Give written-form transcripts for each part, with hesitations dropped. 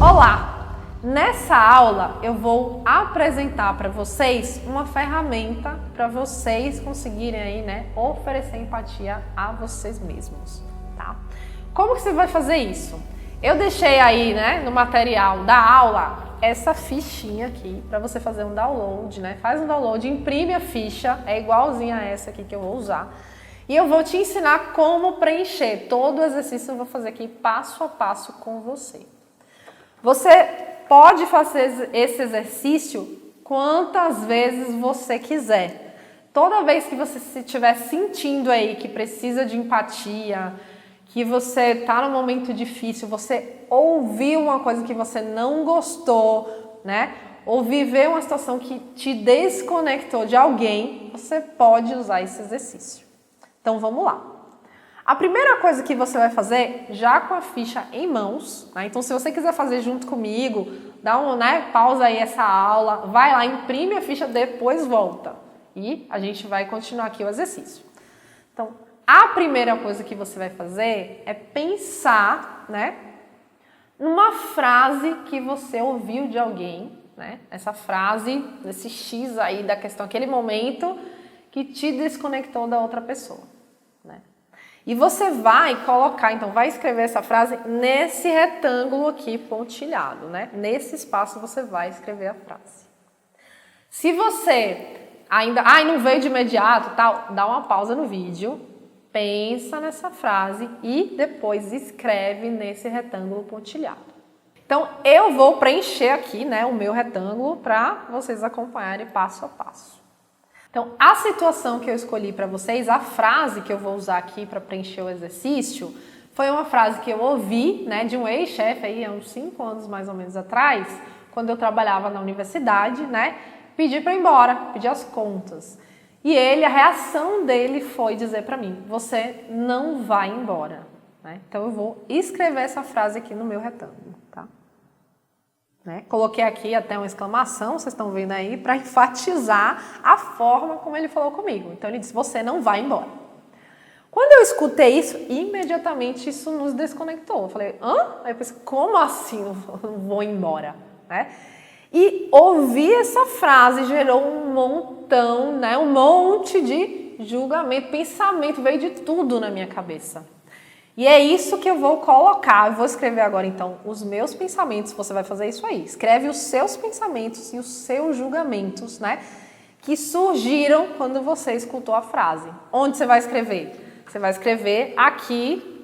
Olá! Nessa aula eu vou apresentar para vocês uma ferramenta para vocês conseguirem aí, oferecer empatia a vocês mesmos, tá? Como que você vai fazer isso? Eu deixei aí, no material da aula essa fichinha aqui para você fazer um download, Faz um download, imprime a ficha, é igualzinha a essa aqui que eu vou usar. E eu vou te ensinar como preencher. Todo o exercício eu vou fazer aqui passo a passo com você. Você pode fazer esse exercício quantas vezes você quiser. Toda vez que você estiver sentindo aí que precisa de empatia, que você está num momento difícil, você ouviu uma coisa que você não gostou, ou viveu uma situação que te desconectou de alguém, você pode usar esse exercício. Então vamos lá. A primeira coisa que você vai fazer, já com a ficha em mãos, então se você quiser fazer junto comigo, dá pausa aí essa aula, vai lá, imprime a ficha, depois volta. E a gente vai continuar aqui o exercício. Então, a primeira coisa que você vai fazer é pensar, numa frase que você ouviu de alguém, Essa frase, esse X aí da questão, aquele momento que te desconectou da outra pessoa, E você vai colocar, então vai escrever essa frase nesse retângulo aqui pontilhado, Nesse espaço você vai escrever a frase. Se você ainda, não veio de imediato, dá uma pausa no vídeo, pensa nessa frase e depois escreve nesse retângulo pontilhado. Então eu vou preencher aqui, o meu retângulo para vocês acompanharem passo a passo. Então, a situação que eu escolhi para vocês, a frase que eu vou usar aqui para preencher o exercício, foi uma frase que eu ouvi, de um ex-chefe aí há uns 5 anos mais ou menos atrás, quando eu trabalhava na universidade, pedi para ir embora, pedir as contas. E a reação dele foi dizer para mim, você não vai embora, Então eu vou escrever essa frase aqui no meu retângulo, tá? Coloquei aqui até uma exclamação, vocês estão vendo aí, para enfatizar a forma como ele falou comigo. Então ele disse, você não vai embora. Quando eu escutei isso, imediatamente isso nos desconectou. Eu falei, hã? Aí eu pensei, como assim não vou embora? E ouvir essa frase gerou um montão, um monte de julgamento, pensamento, veio de tudo na minha cabeça. E é isso que eu vou colocar, eu vou escrever agora então os meus pensamentos, você vai fazer isso aí. Escreve os seus pensamentos e os seus julgamentos, que surgiram quando você escutou a frase. Onde você vai escrever? Você vai escrever aqui,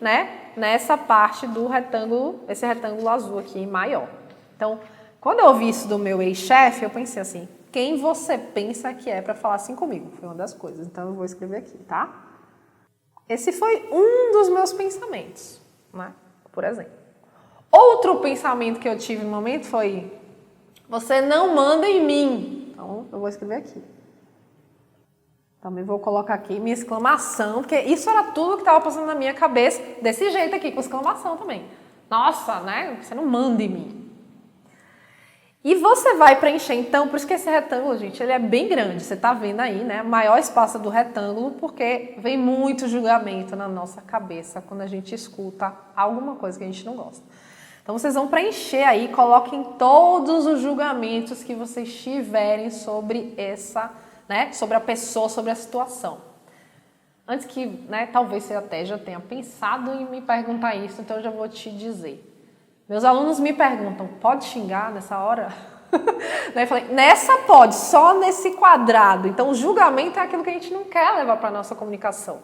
nessa parte do retângulo, esse retângulo azul aqui maior. Então, quando eu ouvi isso do meu ex-chefe, eu pensei assim, quem você pensa que é para falar assim comigo? Foi uma das coisas, então eu vou escrever aqui, tá? Esse foi um dos meus pensamentos, por exemplo. Outro pensamento que eu tive no momento foi, você não manda em mim. Então, eu vou escrever aqui. Também vou colocar aqui minha exclamação, porque isso era tudo que estava passando na minha cabeça, desse jeito aqui, com exclamação também. Nossa, você não manda em mim. E você vai preencher, então, por isso que esse retângulo, gente, ele é bem grande. Você está vendo aí, o maior espaço do retângulo, porque vem muito julgamento na nossa cabeça quando a gente escuta alguma coisa que a gente não gosta. Então, vocês vão preencher aí, coloquem todos os julgamentos que vocês tiverem sobre essa, sobre a pessoa, sobre a situação. Antes que, talvez você até já tenha pensado em me perguntar isso, então eu já vou te dizer. Meus alunos me perguntam, pode xingar nessa hora? Eu falei, nessa pode, só nesse quadrado. Então, o julgamento é aquilo que a gente não quer levar para a nossa comunicação.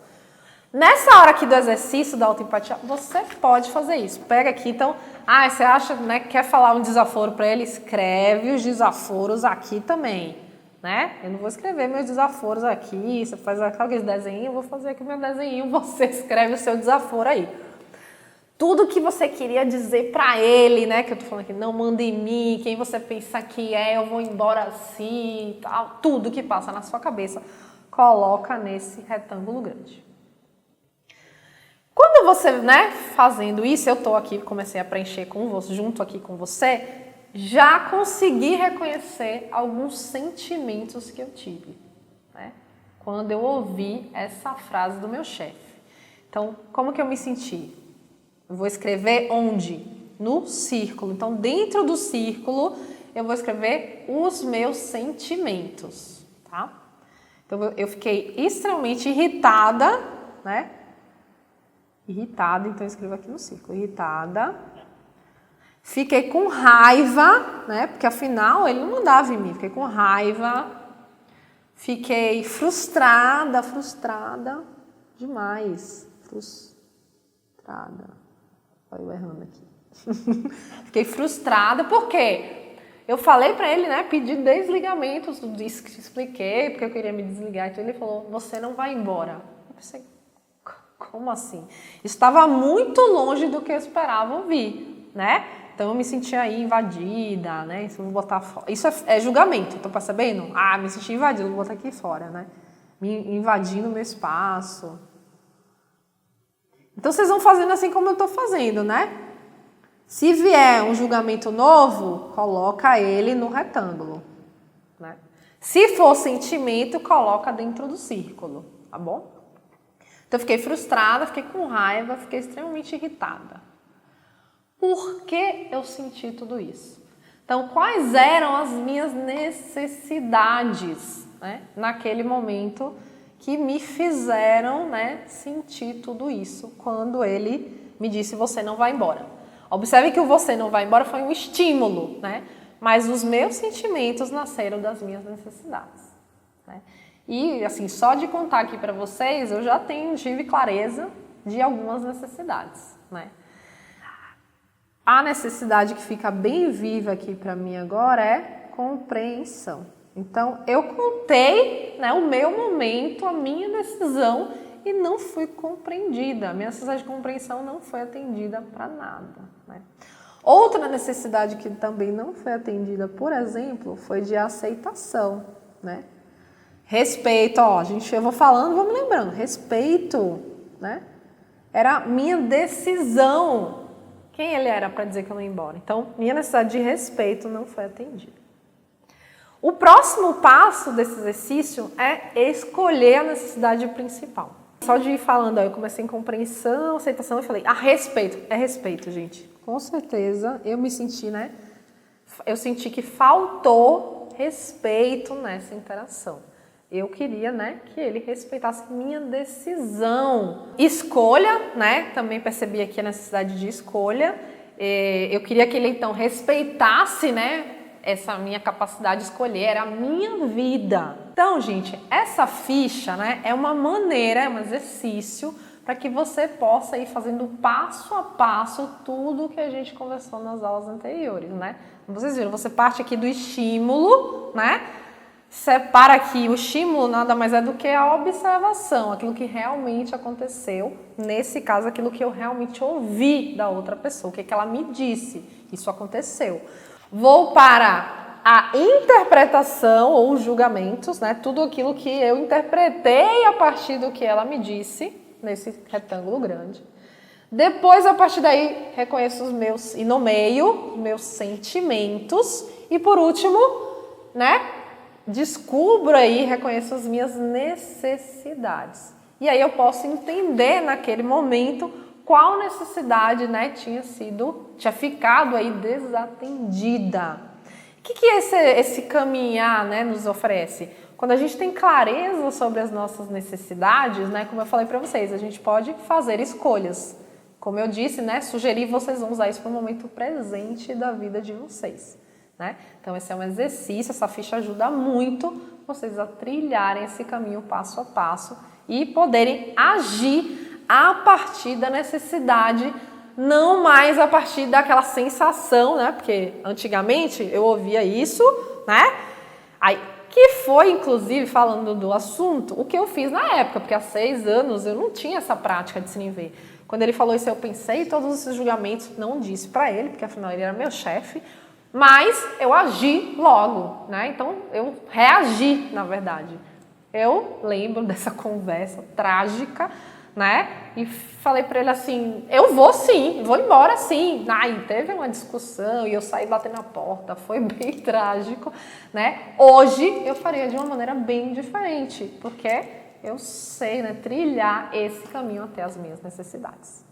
Nessa hora aqui do exercício da autoempatia, você pode fazer isso. Pega aqui, então, você acha, quer falar um desaforo para ele? Escreve os desaforos aqui também, Eu não vou escrever meus desaforos aqui, você faz aquele desenho, eu vou fazer aqui o meu desenho, você escreve o seu desaforo aí. Tudo que você queria dizer pra ele, que eu tô falando aqui, não manda em mim, quem você pensa que é, eu vou embora assim, tal, tudo que passa na sua cabeça, coloca nesse retângulo grande. Quando você, fazendo isso, eu tô aqui, comecei a preencher com você, junto aqui com você, já consegui reconhecer alguns sentimentos que eu tive, quando eu ouvi essa frase do meu chefe. Então, como que eu me senti? Eu vou escrever onde? no círculo. Então, dentro do círculo, eu vou escrever os meus sentimentos, tá? Então, eu fiquei extremamente irritada, né? Irritada, então eu escrevo aqui no círculo, irritada. Fiquei com raiva, né? Porque afinal ele não mandava em mim. Fiquei com raiva. Fiquei frustrada demais. Frustrada. Olha eu errando aqui. Fiquei frustrada, por quê? Eu falei pra ele, né? Pedi desligamento, expliquei porque eu queria me desligar. Então ele falou, você não vai embora. Eu pensei, como assim? Estava muito longe do que eu esperava ouvir, né? Então eu me senti aí invadida, né? Isso eu vou botar fora. Isso é julgamento, estão percebendo? Ah, me senti invadida, vou botar aqui fora, né? Me invadindo o meu espaço. Então vocês vão fazendo assim como eu estou fazendo, né? Se vier um julgamento novo, coloca ele no retângulo, né? Se for sentimento, coloca dentro do círculo, tá bom? Então eu fiquei frustrada, fiquei com raiva, fiquei extremamente irritada. Por que eu senti tudo isso? Então, quais eram as minhas necessidades, né, naquele momento que me fizeram, né, sentir tudo isso quando ele me disse você não vai embora? Observe que o você não vai embora foi um estímulo, né? Mas os meus sentimentos nasceram das minhas necessidades, né? E assim, só de contar aqui para vocês, eu já tive clareza de algumas necessidades, né? A necessidade que fica bem viva aqui para mim agora é compreensão. Então, eu contei, né, o meu momento, a minha decisão e não fui compreendida. A minha necessidade de compreensão não foi atendida para nada, né? Outra necessidade que também não foi atendida, por exemplo, foi de aceitação, né? Respeito, ó, gente, eu vou falando, vou me lembrando. Respeito, né? Era minha decisão. Quem ele era para dizer que eu não ia embora? Então, minha necessidade de respeito não foi atendida. O próximo passo desse exercício é escolher a necessidade principal. Só de ir falando, ó, eu comecei em compreensão, aceitação, eu falei, respeito. É respeito, gente. Com certeza, eu me senti, né? Eu senti que faltou respeito nessa interação. Eu queria, né, que ele respeitasse minha decisão. Escolha, né, também percebi aqui a necessidade de escolha. Eu queria que ele, então, respeitasse, né, essa minha capacidade de escolher, era a minha vida. Então, gente, essa ficha, né, é uma maneira, é um exercício para que você possa ir fazendo passo a passo tudo que a gente conversou nas aulas anteriores, né? Vocês viram, você parte aqui do estímulo, né? Separa aqui, o estímulo nada mais é do que a observação, aquilo que realmente aconteceu, nesse caso, aquilo que eu realmente ouvi da outra pessoa, o que ela me disse, isso aconteceu. Vou para a interpretação ou os julgamentos, né? Tudo aquilo que eu interpretei a partir do que ela me disse, nesse retângulo grande. Depois, a partir daí, reconheço os meus, e nomeio os meus sentimentos. E por último, né? Descubro aí, reconheço as minhas necessidades. E aí eu posso entender naquele momento qual necessidade, né, tinha ficado aí desatendida. O que esse caminhar, né, nos oferece? Quando a gente tem clareza sobre as nossas necessidades, né, como eu falei para vocês, a gente pode fazer escolhas. Como eu disse, né, sugeri vocês vão usar isso para o momento presente da vida de vocês, né? Então esse é um exercício, essa ficha ajuda muito vocês a trilharem esse caminho passo a passo e poderem agir a partir da necessidade, não mais a partir daquela sensação, né? Porque antigamente eu ouvia isso, né? Aí, que foi, inclusive, falando do assunto, o que eu fiz na época, porque há 6 anos eu não tinha essa prática de se ver. Quando ele falou isso, eu pensei todos esses julgamentos, não disse para ele, porque afinal ele era meu chefe, mas eu agi logo, né? Então eu reagi, na verdade. Eu lembro dessa conversa trágica, né? E falei para ele assim, eu vou sim, vou embora sim. Aí teve uma discussão e eu saí batendo na porta, foi bem trágico, né? Hoje eu faria de uma maneira bem diferente, porque eu sei, né, trilhar esse caminho até as minhas necessidades.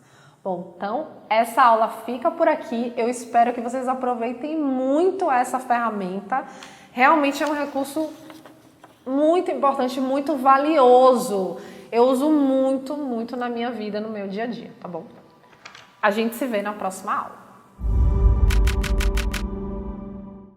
Bom, então essa aula fica por aqui. Eu espero que vocês aproveitem muito essa ferramenta. Realmente é um recurso muito importante, muito valioso. Eu uso muito, muito na minha vida, no meu dia a dia, tá bom? A gente se vê na próxima aula.